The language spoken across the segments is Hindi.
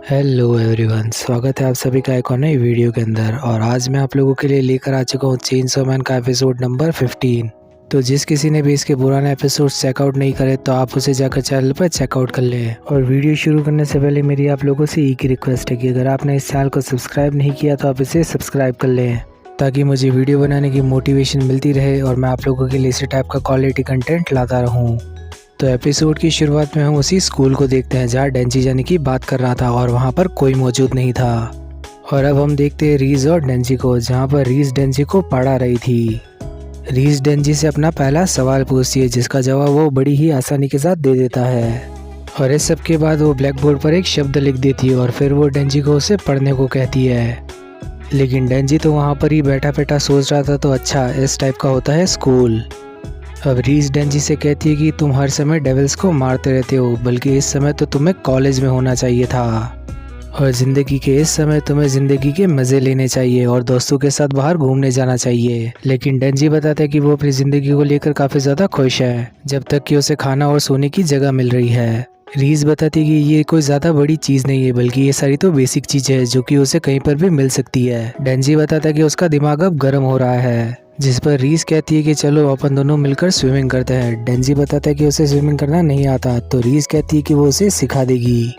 हेलो एवरीवन, स्वागत है आप सभी का एक और नई वीडियो के अंदर। और आज मैं आप लोगों के लिए लेकर आ चुका हूँ चेनसॉ मैन का एपिसोड नंबर 15। तो जिस किसी ने भी इसके पुराने एपिसोड चेकआउट नहीं करे तो आप उसे जाकर चैनल पर चेकआउट कर लें। और वीडियो शुरू करने से पहले मेरी आप लोगों से एक ही रिक्वेस्ट है कि अगर आपने इस चैनल को सब्सक्राइब नहीं किया तो आप इसे सब्सक्राइब कर लें, ताकि मुझे वीडियो बनाने की मोटिवेशन मिलती रहे और मैं आप लोगों के लिए इसी टाइप का क्वालिटी कंटेंट लाता रहूँ। तो एपिसोड की शुरुआत में हम उसी स्कूल को देखते हैं जहाँ डेंजी जाने की बात कर रहा था और वहाँ पर कोई मौजूद नहीं था। और अब हम देखते हैं रीज और डेंजी को, जहाँ पर रीज डेंजी को पढ़ा रही थी। रीज डेंजी से अपना पहला सवाल पूछती है जिसका जवाब वो बड़ी ही आसानी के साथ दे देता है। और इस सब के बाद वो ब्लैक बोर्ड पर एक शब्द लिख देती है और फिर वो डेंजी को उसे पढ़ने को कहती है। लेकिन डेंजी तो वहाँ पर ही बैठा बैठा सोच रहा था, तो अच्छा इस टाइप का होता है स्कूल। अब रीज डेंजी से कहती है कि तुम हर समय डेविल्स को मारते रहते हो, बल्कि इस समय तो तुम्हें कॉलेज में होना चाहिए था और ज़िंदगी के इस समय तुम्हें ज़िंदगी के मज़े लेने चाहिए और दोस्तों के साथ बाहर घूमने जाना चाहिए। लेकिन डेंजी बताता है कि वो अपनी ज़िंदगी को लेकर काफ़ी ज़्यादा खुश है, जब तक कि उसे खाना और सोने की जगह मिल रही है। रीज बताती है कि ये कोई ज़्यादा बड़ी चीज़ नहीं है, बल्कि ये सारी तो बेसिक चीज़ है जो कि उसे कहीं पर भी मिल सकती है। डेंजी बताता है कि उसका दिमाग अब गर्म हो रहा है, जिस पर रीज कहती है कि चलो अपन दोनों मिलकर स्विमिंग करते हैं। डेंजी बताता है कि उसे स्विमिंग करना नहीं आता, तो रीज कहती है कि वो उसे सिखा देगी।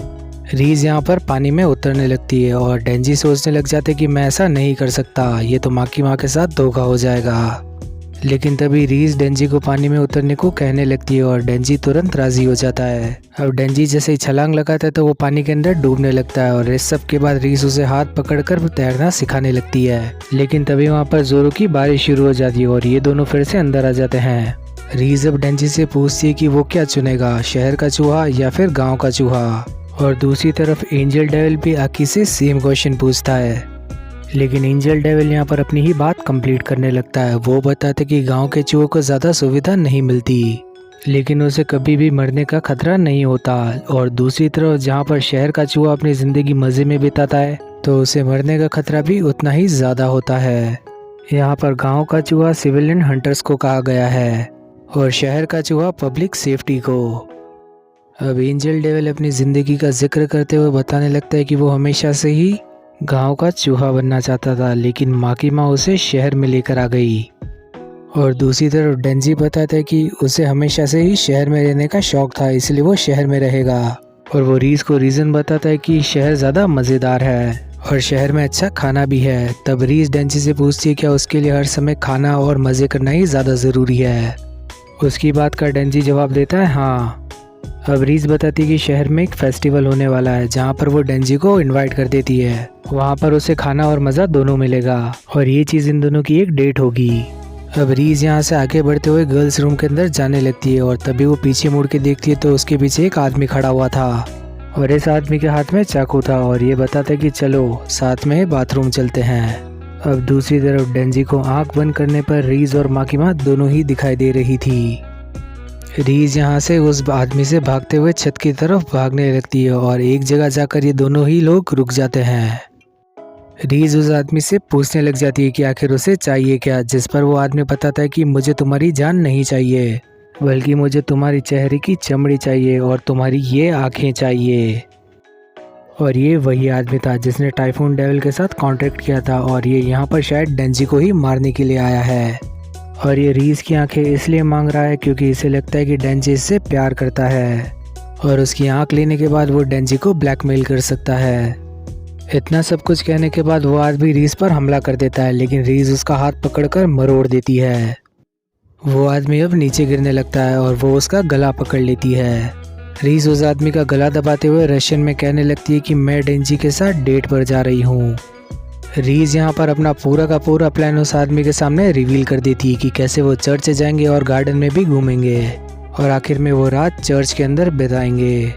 रीज यहाँ पर पानी में उतरने लगती है और डेंजी सोचने लग जाते कि मैं ऐसा नहीं कर सकता, ये तो माँ की माँ के साथ धोखा हो जाएगा। लेकिन तभी रीज डेंजी को पानी में उतरने को कहने लगती है और डेंजी तुरंत राजी हो जाता है। अब डेंजी जैसे ही छलांग लगाता है तो वो पानी के अंदर डूबने लगता है और इस सब के बाद रीज उसे हाथ पकड़कर तैरना सिखाने लगती है। लेकिन तभी वहाँ पर जोरों की बारिश शुरू हो जाती है और ये दोनों फिर से अंदर आ जाते हैं। रीज अब डेंजी से पूछती है कि वो क्या चुनेगा, शहर का चूहा या फिर गाँव का चूहा। और दूसरी तरफ एंजल डेविल भी आकी से सेम क्वेश्चन पूछता है। लेकिन एंजल डेविल यहाँ पर अपनी ही बात कंप्लीट करने लगता है। वो बताते कि गांव के चूहों को ज़्यादा सुविधा नहीं मिलती, लेकिन उसे कभी भी मरने का खतरा नहीं होता। और दूसरी तरफ जहाँ पर शहर का चूहा अपनी ज़िंदगी मज़े में बिताता है, तो उसे मरने का खतरा भी उतना ही ज़्यादा होता है। यहाँ पर गांव का चूहा सिविलियन हंटर्स को कहा गया है और शहर का चूहा पब्लिक सेफ्टी को। अब एंजल डेविल अपनी ज़िंदगी का जिक्र करते हुए बताने लगता है कि वो हमेशा से ही गांव का चूहा बनना चाहता था, लेकिन माँ की माँ उसे शहर में लेकर आ गई। और दूसरी तरफ डेंजी बताता है कि उसे हमेशा से ही शहर में रहने का शौक था, इसलिए वो शहर में रहेगा। और वो रीज को रीज़न बताता है कि शहर ज़्यादा मज़ेदार है और शहर में अच्छा खाना भी है। तब रीज डेंजी से पूछती है क्या उसके लिए हर समय खाना और मज़े करना ही ज़्यादा ज़रूरी है। उसकी बात का डेंजी जवाब देता है हाँ। अब रीज बताती है कि शहर में एक फेस्टिवल होने वाला है, जहाँ पर वो डेंजी को इनवाइट कर देती है। वहाँ पर उसे खाना और मज़ा दोनों मिलेगा और ये चीज़ इन दोनों की एक डेट होगी। अब रीज यहाँ से आगे बढ़ते हुए गर्ल्स रूम के अंदर जाने लगती है और तभी वो पीछे मुड़ के देखती है तो उसके पीछे एक आदमी खड़ा हुआ था और इस आदमी के हाथ में चाकू था और ये बताता है कि चलो साथ में बाथरूम चलते हैं। अब दूसरी तरफ डेंजी को आँख बंद करने पर रीज और माँ की माँ दोनों ही दिखाई दे रही थी। रीज यहाँ से उस आदमी से भागते हुए छत की तरफ भागने लगती है और एक जगह जाकर ये दोनों ही लोग रुक जाते हैं। रीज उस आदमी से पूछने लग जाती है कि आखिर उसे चाहिए क्या, जिस पर वो आदमी बताता है कि मुझे तुम्हारी जान नहीं चाहिए, बल्कि मुझे तुम्हारी चेहरे की चमड़ी चाहिए और तुम्हारी ये आंखें चाहिए। और ये वही आदमी था जिसने टाइफून डेविल के साथ कांटेक्ट किया था और ये यहाँ पर शायद डेंजी को ही मारने के लिए आया है। और ये रीज की आंखें इसलिए मांग रहा है क्योंकि इसे लगता है कि डेंजी इससे प्यार करता है और उसकी आंख लेने के बाद वो डेंजी को ब्लैकमेल कर सकता है। इतना सब कुछ कहने के बाद वो आदमी रीज पर हमला कर देता है, लेकिन रीज उसका हाथ पकड़कर मरोड़ देती है। वो आदमी अब नीचे गिरने लगता है और वो उसका गला पकड़ लेती है। रीज उस आदमी का गला दबाते हुए रशियन में कहने लगती है कि मैं डेंजी के साथ डेट पर जा रही हूँ। रीज यहाँ पर अपना पूरा का पूरा प्लान उस आदमी के सामने रिवील कर देती है कि कैसे वो चर्च जाएंगे और गार्डन में भी घूमेंगे और आखिर में वो रात चर्च के अंदर बिताएंगे।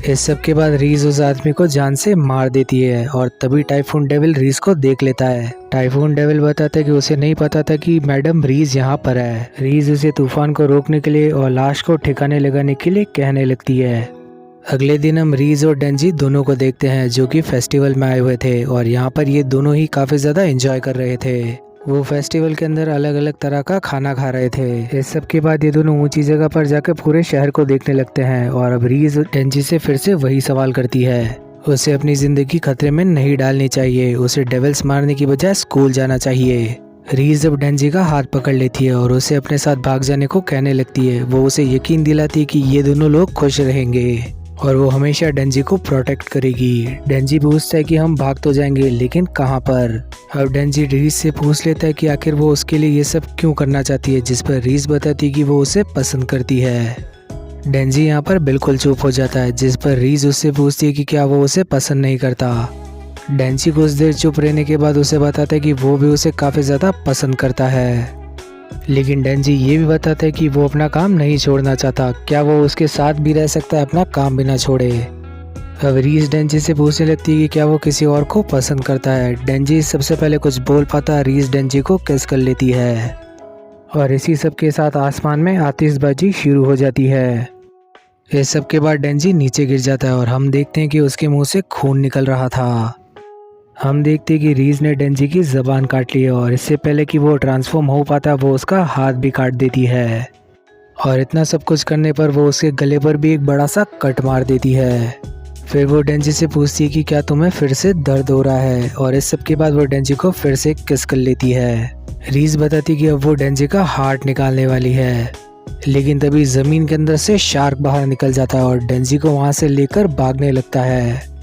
इस सब के बाद रीज उस आदमी को जान से मार देती है और तभी टाइफून डेविल रीज को देख लेता है। टाइफून डेविल बताता है कि उसे नहीं पता था कि मैडम रीज यहाँ पर है। रीज उसे तूफान को रोकने के लिए और लाश को ठिकाने लगाने के लिए कहने लगती है। अगले दिन हम रीज और डेंजी दोनों को देखते हैं जो कि फेस्टिवल में आए हुए थे और यहाँ पर ये दोनों ही काफ़ी ज़्यादा एंजॉय कर रहे थे। वो फेस्टिवल के अंदर अलग अलग तरह का खाना खा रहे थे। इस सब के बाद ये दोनों ऊंची जगह पर जाकर पूरे शहर को देखने लगते हैं और अब रीज डेंजी से फिर से वही सवाल करती है उसे अपनी जिंदगी खतरे में नहीं डालनी चाहिए, उसे डेविल्स मारने की बजाय स्कूल जाना चाहिए। रीज अब डेंजी का हाथ पकड़ लेती है और उसे अपने साथ भाग जाने को कहने लगती है। वो उसे यकीन दिलाती है कि ये दोनों लोग खुश रहेंगे और वो हमेशा डेंजी को प्रोटेक्ट करेगी। डेंजी पूछता है कि हम भाग तो जाएंगे लेकिन कहाँ पर। अब डेंजी रीज से पूछ लेता है कि आखिर वो उसके लिए ये सब क्यों करना चाहती है, जिस पर रीज बताती है कि वो उसे पसंद करती है। डेंजी यहाँ पर बिल्कुल चुप हो जाता है, जिस पर रीज उससे पूछती है कि क्या वो उसे पसंद नहीं करता। डेंजी कुछ देर चुप रहने के बाद उसे बताता है कि वो भी उसे काफ़ी ज़्यादा पसंद करता है, लेकिन डेंजी ये भी बताता है कि वो अपना काम नहीं छोड़ना चाहता। क्या वो उसके साथ भी रह सकता है अपना काम भी ना छोड़े। अब रीज डेंजी से पूछने लगती है कि क्या वो किसी और को पसंद करता है। डेंजी सबसे पहले कुछ बोल पाता, रीज डेंजी को किस कर लेती है और इसी सब के साथ आसमान में आतिशबाजी शुरू हो जाती है। इस सब के बाद डेंजी नीचे गिर जाता है और हम देखते हैं कि उसके मुंह से खून निकल रहा था। हम देखते हैं कि रीज ने डेंजी की जबान काट ली है और इससे पहले कि वो ट्रांसफॉर्म हो पाता वो उसका हाथ भी काट देती है और इतना सब कुछ करने पर वो उसके गले पर भी एक बड़ा सा कट मार देती है। फिर वो डेंजी से पूछती है कि क्या तुम्हें फिर से दर्द हो रहा है और इस सब के बाद वो डेंजी को फिर से किस कर लेती है। रीज बताती कि अब वो डेंजी का हार्ट निकालने वाली है, लेकिन तभी जमीन के अंदर से शार्क बाहर निकल जाता है और डेंजी को वहां से लेकर भागने लगता है।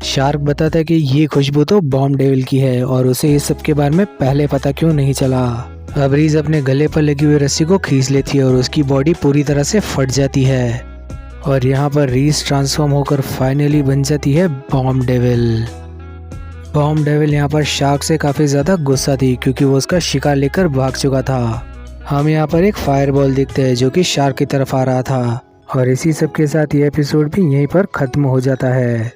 शार्क बताता है कि ये खुशबू तो बॉम्ब डेविल की है और उसे इस सब के बारे में पहले पता क्यों नहीं चला। अब रीज अपने गले पर लगी हुई रस्सी को खींच लेती है और उसकी बॉडी पूरी तरह से फट जाती है और यहाँ पर रीज ट्रांसफॉर्म होकर फाइनली बन जाती है बॉम्ब डेविल। बॉम्ब डेविल यहाँ पर शार्क से काफी ज्यादा गुस्सा थी क्योंकि वो उसका शिकार लेकर भाग चुका था। हम यहाँ पर एक फायरबॉल देखते हैं जो कि शार्क की तरफ आ रहा था और इसी सब के साथ ये एपिसोड भी यहीं पर खत्म हो जाता है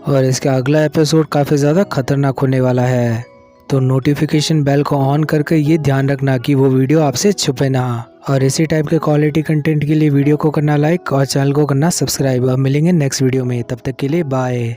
और इसका अगला एपिसोड काफ़ी ज़्यादा खतरनाक होने वाला है। तो नोटिफिकेशन बेल को ऑन करके ये ध्यान रखना कि वो वीडियो आपसे छुपे ना। और इसी टाइप के क्वालिटी कंटेंट के लिए वीडियो को करना लाइक और चैनल को करना सब्सक्राइब। अब मिलेंगे नेक्स्ट वीडियो में, तब तक के लिए बाय।